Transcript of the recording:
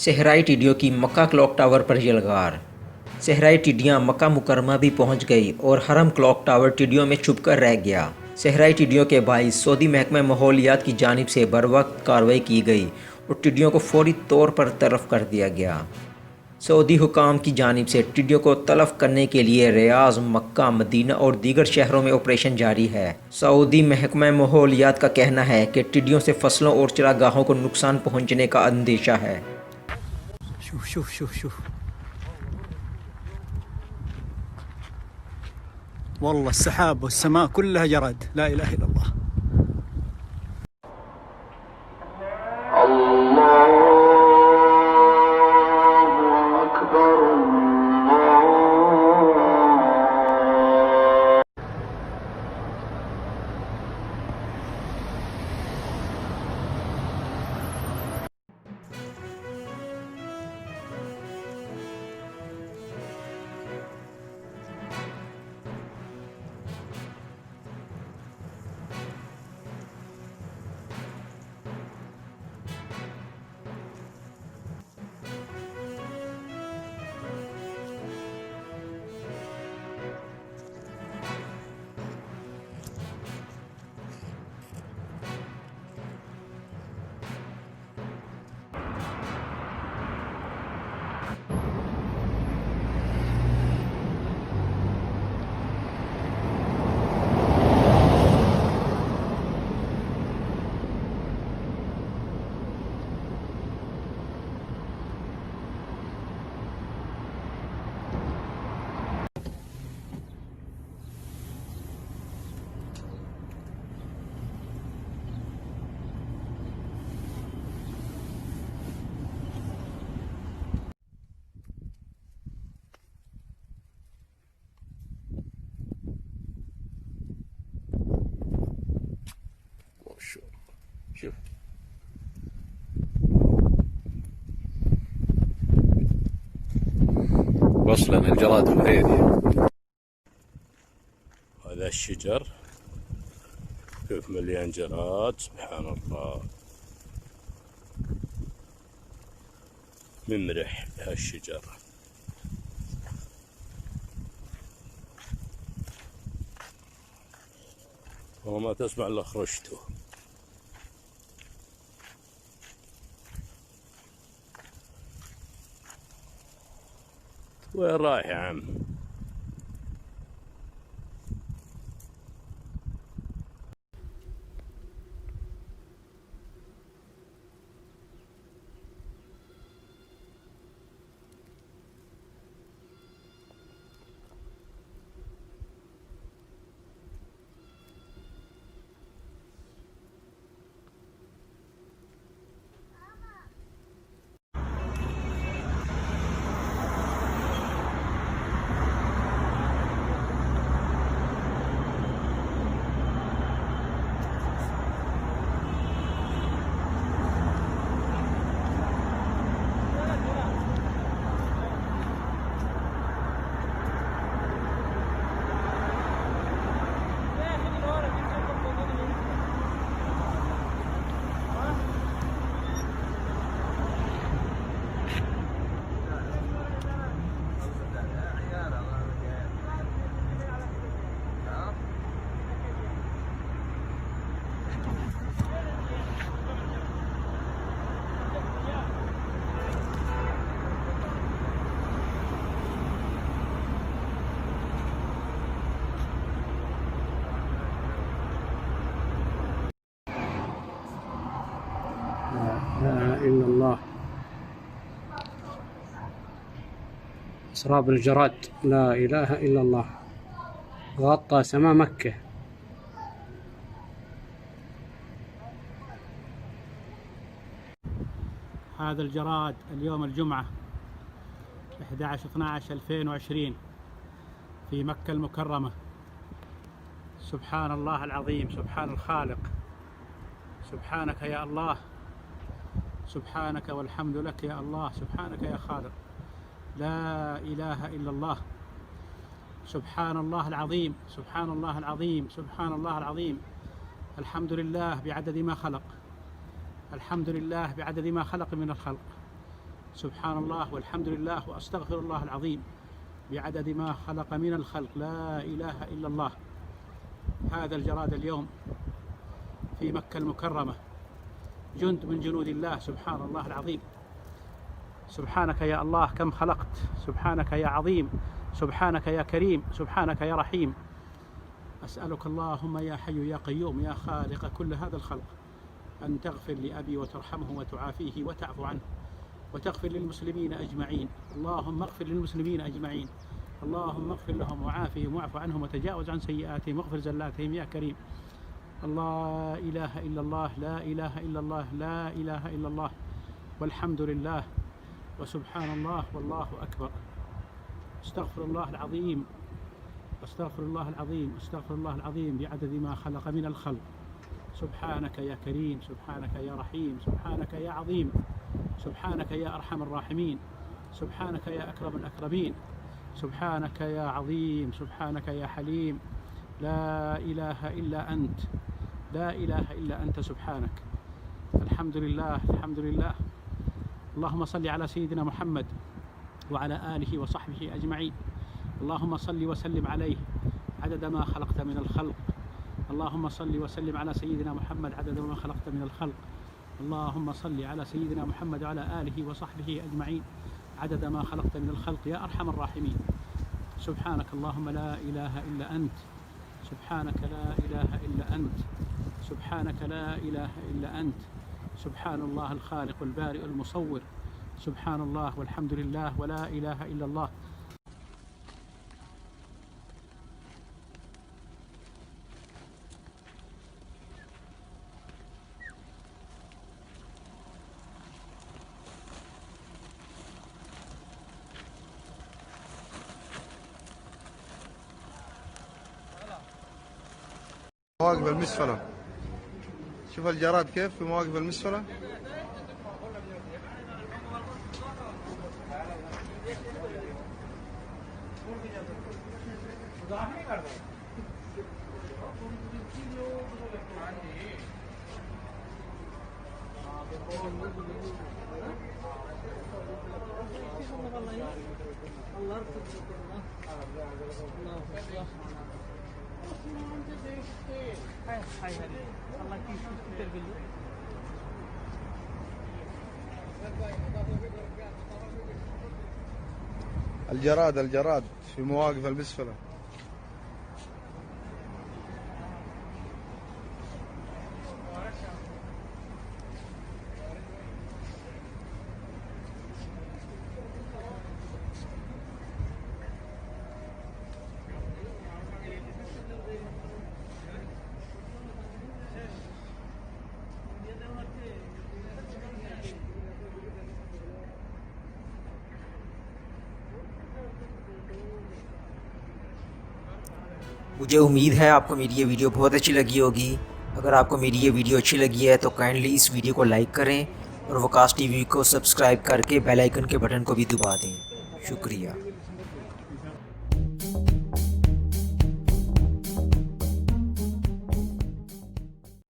सहराई टिड्डियों की मक्का clock tower पर यलगार। सहराई टिड्डियां मक्का मुकरमा भी पहुंच गई और हरम क्लॉक टावर टिड्डियों में छुपकर रह गया। सहराई टिड्डियों के बाइस सऊदी महकमा माहौलियात की जानिब से बरवक्त कार्रवाई की गई और टिड्डियों को फौरी तौर पर तलफ कर दिया गया। सऊदी हुकाम की जानिब से टिड्डियों को तलफ करने के लिए रियाज, मक्का, मदीना और दीगर शहरों में ऑपरेशन जारी है। सऊदी महकमा माहौलियात का कहना है कि टिड्डियों से फसलों और चरागाहों को नुकसान पहुंचने का अंदेशा है। شوف شوف شوف شوف والله السحاب والسماء كلها جراد. لا إله إلا الله. شوف وصلا الجراد الهيدي. هذا الشجر كيف مليان جراد، سبحان الله. ممرح هالشجر. وما تسمع الا خرشته. وين رايح يا عم؟ لا إله إلا الله. سراب الجراد، لا إله إلا الله، غطى سماء مكة. هذا الجراد اليوم الجمعة 11/12/2020 في مكة المكرمة. سبحان الله العظيم، سبحان الخالق، سبحانك يا الله، سبحانك والحمد لك يا الله، سبحانك يا خالق، لا إله إلا الله. سبحان الله العظيم، سبحان الله العظيم، سبحان الله العظيم. الحمد لله بعدد ما خلق، الحمد لله بعدد ما خلق من الخلق، سبحان الله والحمد لله وأستغفر الله العظيم بعدد ما خلق من الخلق، لا إله إلا الله. هذا الجراد اليوم في مكة المكرمة جند من جنود الله، سبحان الله العظيم. سبحانك يا الله كم خلقت، سبحانك يا عظيم، سبحانك يا كريم، سبحانك يا رحيم. أسألك اللهم يا حي يا قيوم يا خالق كل هذا الخلق أن تغفر لأبي وترحمه وتعافيه وتعفو عنه وتغفر للمسلمين أجمعين. اللهم اغفر للمسلمين أجمعين، اللهم اغفر لهم وعافهم واعف عنهم وتجاوز عن سيئاتهم واغفر زلاتهم يا كريم. لا إله إلا الله، لا إله إلا الله، لا إله إلا الله، والحمد لله وسبحان الله والله أكبر. استغفر الله العظيم، استغفر الله العظيم، استغفر الله العظيم بعدد ما خلق من الخلق. سبحانك يا كريم، سبحانك يا رحيم، سبحانك يا عظيم، سبحانك يا أرحم الراحمين، سبحانك يا أكرم الأكرمين، سبحانك يا عظيم، سبحانك يا حليم. لا إله إلا أنت، لا إله إلا أنت سبحانك. الحمد لله، الحمد لله. اللهم صل على سيدنا محمد وعلى آله وصحبه أجمعين. اللهم صل وسلم عليه عدد ما خلقت من الخلق. اللهم صل وسلم على سيدنا محمد عدد ما خلقت من الخلق. اللهم صل على سيدنا محمد وعلى آله وصحبه أجمعين عدد ما خلقت من الخلق يا أرحم الراحمين. سبحانك اللهم لا إله إلا أنت، سبحانك لا إله إلا أنت، سبحانك لا إله إلا أنت. سبحان الله الخالق البارئ المصور. سبحان الله والحمد لله ولا إله إلا الله. مواقف المسفلة، شوف الجراد كيف في مواقف المسفلة. الجراد في مواقف المسفلة. मुझे उम्मीद है आपको मेरी ये वीडियो बहुत अच्छी लगी होगी। अगर आपको मेरी ये वीडियो अच्छी लगी है तो काइंडली इस वीडियो को लाइक करें और वकाश टीवी को सब्सक्राइब करके बेल आइकन के बटन को भी दबा दें। शुक्रिया।